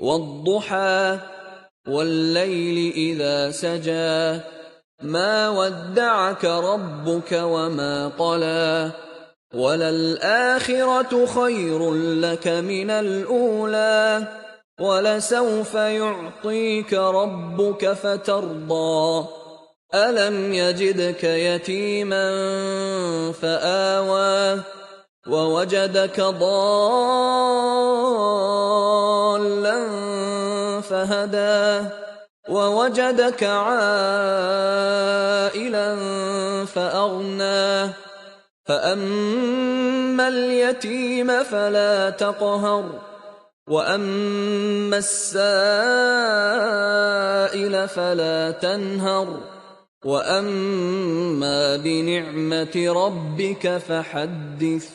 والضحى والليل إذا سجى ما ودعك ربك وما قلى وللآخرة خير لك من الأولى ولسوف يعطيك ربك فترضى ألم يجدك يتيما فآوى ووجدك ضالا فهدى ووجدك عائلا فأغنى فأما اليتيم فلا تقهر وأما السائل فلا تنهر وأما بنعمة ربك فحدث